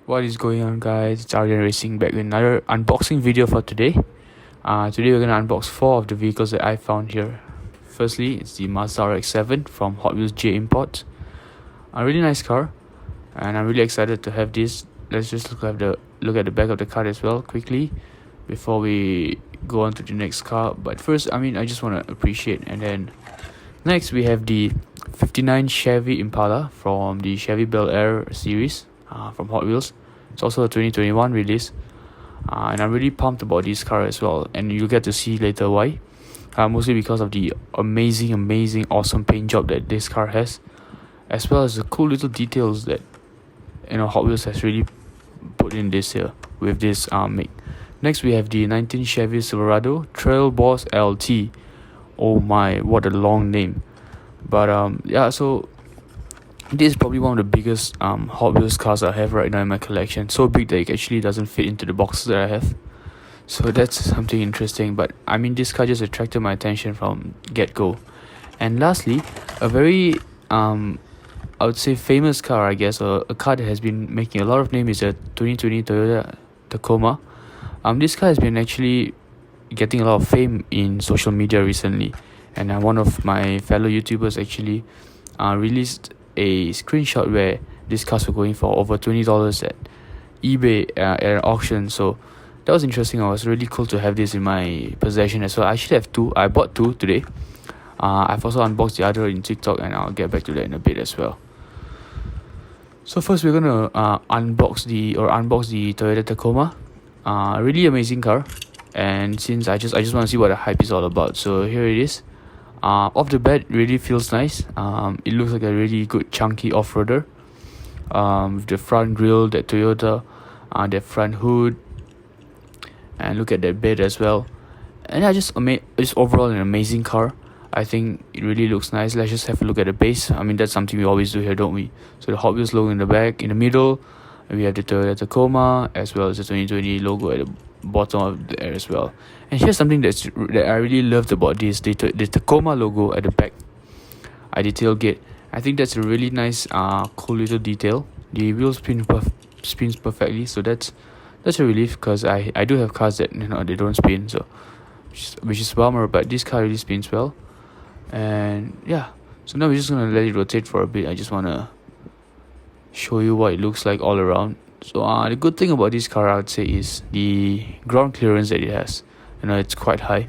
What is going on, guys? It's Aryan Racing back with another unboxing video for today. Today we're gonna unbox 4 of the vehicles that I found here. Firstly, it's the Mazda RX7 from Hotwheels J Import. A really nice car, and I'm really excited to have this. Let's just look at the back of the car as well quickly before we go on to the next car. But first, I just want to appreciate, and then next we have the 59 Chevy Impala from the Chevy Bel Air series from Hot Wheels. It's also a 2021 release, and I'm really pumped about this car as well, and you'll get to see later why. Mostly because of the amazing, awesome paint job that this car has, as well as the cool little details that Hot Wheels has really put in this here with this make. Next we have the 19 Chevy Silverado Trail Boss LT. Oh my, what a long name. But yeah, so this is probably one of the biggest Hot Wheels cars I have right now in my collection. So big that it actually doesn't fit into the boxes that I have. So that's something interesting. But this car just attracted my attention from get-go. And lastly, a very I would say famous car, I guess, or a car that has been making a lot of name is a 2020 Toyota Tacoma. This car has been actually getting a lot of fame in social media recently, and one of my fellow YouTubers actually released a screenshot where these cars were going for over $20 at eBay at an auction. So that was interesting. It was really cool to have this in my possession as well. I actually have 2. I bought 2 today. I've also unboxed the other in TikTok, and I'll get back to that in a bit as well. So first we're gonna unbox the Toyota Tacoma. Really amazing car, and since I just want to see what the hype is all about, so here it is. Off the bat, really feels nice. It looks like a really good chunky off-roader. With the front grille, that Toyota, the front hood, and look at that bed as well. And just overall an amazing car. I think it really looks nice. Let's just have a look at the base. That's something we always do here, don't we? So the Hot Wheels logo in the back, in the middle, we have the Toyota Tacoma, as well as the 2020 logo at the bottom of there as well. And here's something that I really loved about this: the Tacoma logo at the back, at the tailgate. I think that's a really nice, cool little detail. The wheel spins perfectly, so that's a relief, because I do have cars that they don't spin, so which is a bummer. But this car really spins well, and yeah. So now we're just gonna let it rotate for a bit. I just wanna show you what it looks like all around. So the good thing about this car, I would say, is the ground clearance that it has. It's quite high,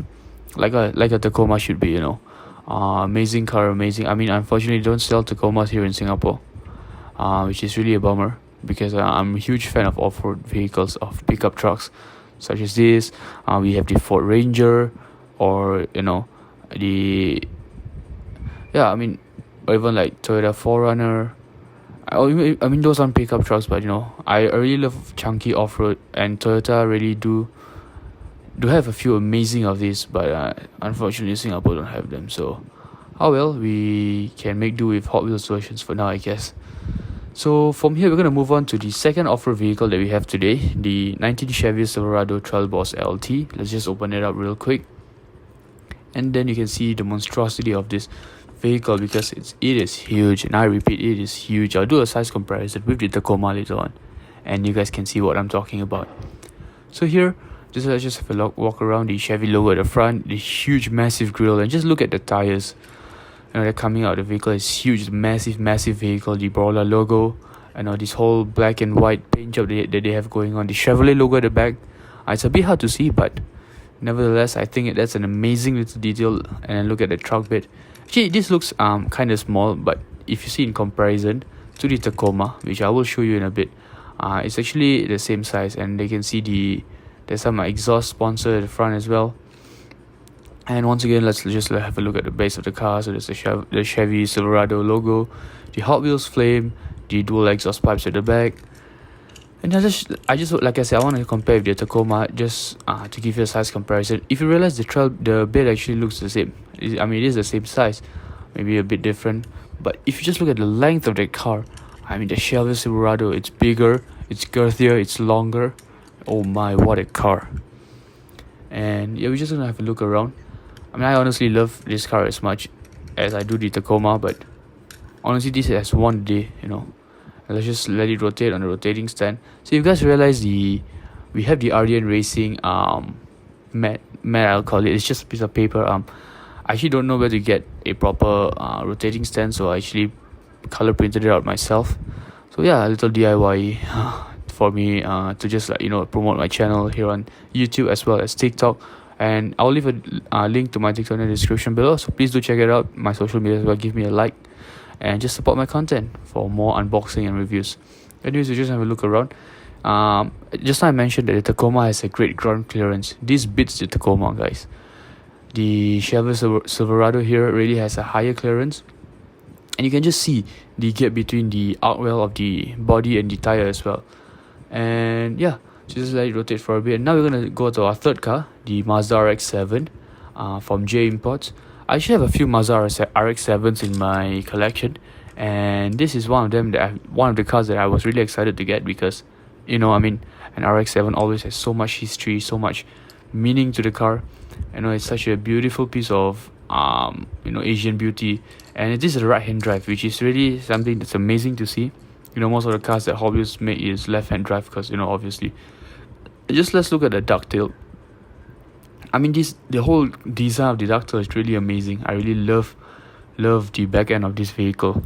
like a Tacoma should be. Amazing car, amazing. Unfortunately, they don't sell Tacomas here in Singapore, which is really a bummer, because I'm a huge fan of off-road vehicles, of pickup trucks such as this. We have the Ford Ranger, or the or even like Toyota 4Runner. Those aren't pickup trucks, but I really love chunky off-road, and Toyota really do have a few amazing of these, but unfortunately Singapore don't have them. So we can make do with Hot Wheels versions for now, I guess. So from here we're going to move on to the second off-road vehicle that we have today, the 19 Chevy Silverado Trail Boss LT. Let's just open it up real quick, and then you can see the monstrosity of this vehicle, because it is huge, and I repeat, it is huge. I'll do a size comparison with the Tacoma later on, and you guys can see what I'm talking about. So here, let's just have a walk around the Chevy logo at the front, the huge massive grille, and just look at the tires. They're coming out of the vehicle. It's huge, massive vehicle. The Brawler logo, this whole black and white paint job that they have going on. The Chevrolet logo at the back, it's a bit hard to see, but nevertheless, I think that's an amazing little detail. And then look at the truck bed. Actually, this looks kind of small, but if you see in comparison to the Tacoma, which I will show you in a bit, it's actually the same size. And they can see there's some exhaust sponsor at the front as well. And once again, let's just have a look at the base of the car. So there's the Chevy Silverado logo, the Hot Wheels flame, the dual exhaust pipes at the back. And I just like I said, I want to compare with the Tacoma, just to give you a size comparison. If you realize the bed actually looks the same. It is the same size, maybe a bit different. But if you just look at the length of the car, the Chevy Silverado, it's bigger, it's girthier, it's longer. Oh my, what a car. And yeah, we're just gonna have a look around. I honestly love this car as much as I do the Tacoma, but honestly, this has won the day, Let's just let it rotate on the rotating stand. So you guys realize we have the RDN Racing mat I'll call it. It's just a piece of paper. I actually don't know where to get a proper rotating stand, so I actually color printed it out myself. So yeah, a little DIY for me to just promote my channel here on YouTube as well as TikTok. And I'll leave a link to my TikTok in the description below, so please do check it out. My social media as well, give me a like and just support my content for more unboxing and reviews. Anyways, we just have a look around. Just now I mentioned that the Tacoma has a great ground clearance. This beats the Tacoma, guys. The Chevy Silverado here really has a higher clearance, and you can just see the gap between the arcwell of the body and the tire as well. And yeah, just let it rotate for a bit. And now we're gonna go to our third car, the Mazda RX7 from J Imports. I actually have a few Mazda RX7s in my collection, and this is one of them one of the cars that I was really excited to get because an RX7 always has so much history, so much meaning to the car. It's such a beautiful piece of Asian beauty, and it is a right-hand drive, which is really something that's amazing to see. Most of the cars that Hotwheels make is left-hand drive because obviously. Just let's look at the ducktail. The whole design of the ducktail is really amazing. I really love the back end of this vehicle.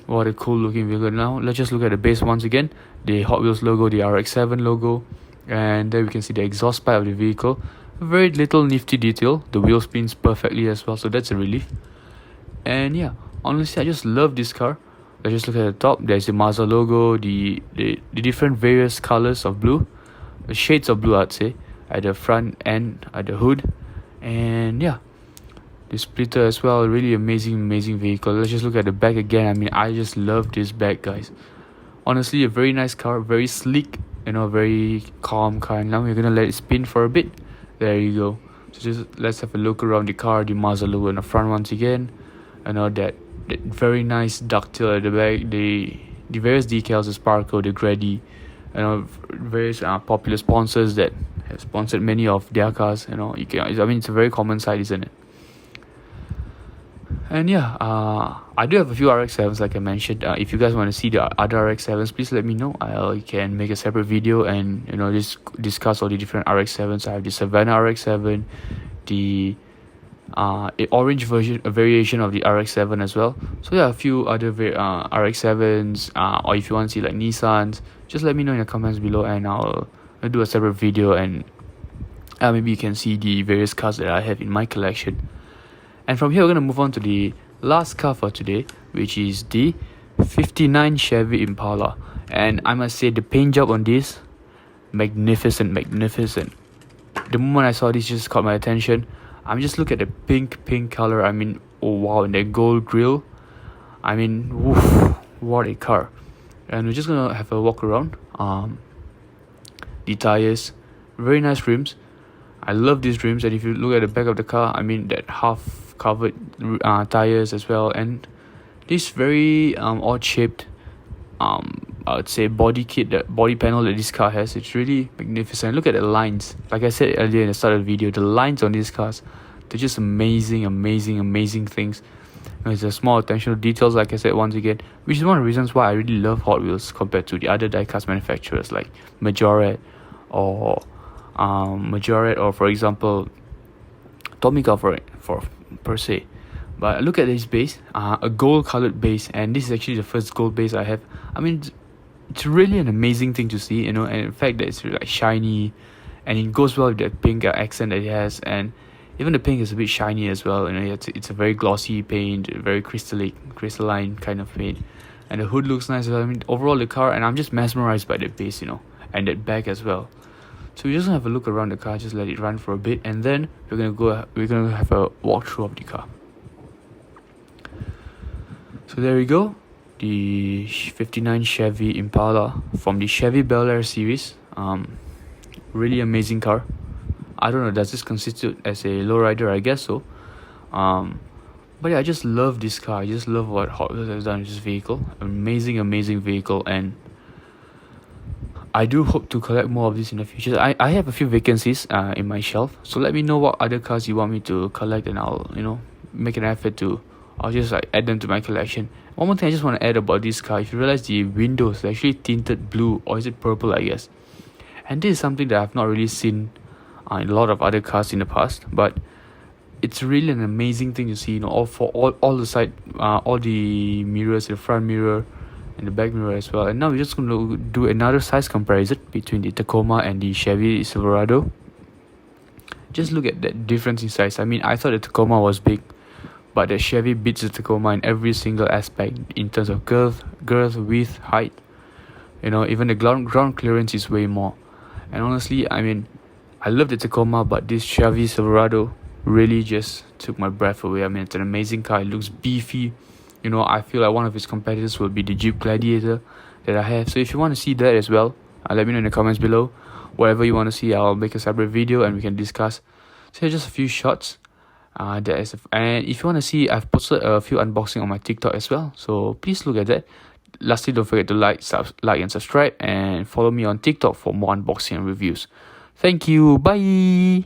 What a cool looking vehicle. Now let's just look at the base once again. The Hot Wheels logo, the RX7 logo, and there we can see the exhaust pipe of the vehicle. Very little nifty detail. The wheel spins perfectly as well, so that's a relief. And yeah, honestly, I just love this car. Let's just look at the top. There's the Mazda logo, the different various colors of blue, the shades of blue I'd say, at the front end, at the hood. And yeah, the splitter as well. Really amazing vehicle. Let's just look at the back again. I just love this back, guys. Honestly, a very nice car, very sleek, very calm car. Now we're gonna let it spin for a bit. There you go. So just let's have a look around the car. The Mazda logo in the front once again. That very nice ducktail at the back. The various decals, the sparkle, the Grady, various popular sponsors that have sponsored many of their cars. It's a very common sight, isn't it? And yeah, I do have a few RX7s like I mentioned. If you guys want to see the other RX7s, please let me know. I can make a separate video and just discuss all the different RX7s. I have the Savannah RX7, the orange version, a variation of the RX7 as well. So yeah, a few other RX7s, or if you want to see like Nissans, just let me know in the comments below, and I'll do a separate video, and maybe you can see the various cars that I have in my collection. And from here, we're going to move on to the last car for today, which is the 59 Chevy Impala. And I must say, the paint job on this, magnificent. The moment I saw this, just caught my attention. Just look at the pink color. Oh wow, and that gold grille. Woof, what a car. And we're just going to have a walk around. The tires, very nice rims. I love these rims. And if you look at the back of the car, that half covered tires as well, and this very odd shaped I would say body kit, the body panel that this car has. It's really magnificent. Look at the lines. Like I said earlier in the start of the video, the lines on these cars, they're just amazing things. There's a small attention to details, like I said once again, which is one of the reasons why I really love Hot Wheels compared to the other diecast manufacturers like Majorette or for example Tomica for per se. But look at this base, a gold colored base, and this is actually the first gold base I have. It's really an amazing thing to see, and the fact that it's like shiny, and it goes well with that pink accent that it has, and even the pink is a bit shiny as well. It's a very glossy paint, very crystalline kind of paint, and the hood looks nice as well. Overall the car, and I'm just mesmerized by that base, and that back as well. So we're just gonna have a look around the car, just let it run for a bit, and then we're gonna have a walkthrough of the car. So there we go, the 59 Chevy Impala from the Chevy Bel Air series. Really amazing car. I don't know, does this constitute as a lowrider? I guess so. But yeah, I just love this car. I just love what Hot Wheels has done with this vehicle. Amazing vehicle, and I do hope to collect more of this in the future. I have a few vacancies in my shelf, so let me know what other cars you want me to collect, and I'll make an effort to I'll just like add them to my collection. One more thing I just want to add about this car: if you realize the windows are actually tinted blue, or is it purple, I guess. And this is something that I've not really seen in a lot of other cars in the past, but it's really an amazing thing to see. All the side, all the mirrors, the front mirror and the back mirror as well. And now we're just going to do another size comparison between the Tacoma and the Chevy Silverado. Just look at that difference in size. I mean, I thought the Tacoma was big, but the Chevy beats the Tacoma in every single aspect in terms of girth, width, height. Even the ground clearance is way more. And honestly, I mean, I love the Tacoma, but this Chevy Silverado really just took my breath away. I mean, it's an amazing car. It looks beefy. I feel like one of its competitors will be the Jeep Gladiator that I have. So if you want to see that as well, let me know in the comments below. Whatever you want to see, I'll make a separate video and we can discuss. So here's just a few shots. And if you want to see, I've posted a few unboxing on my TikTok as well. So please look at that. Lastly, don't forget to like and subscribe, and follow me on TikTok for more unboxing and reviews. Thank you. Bye.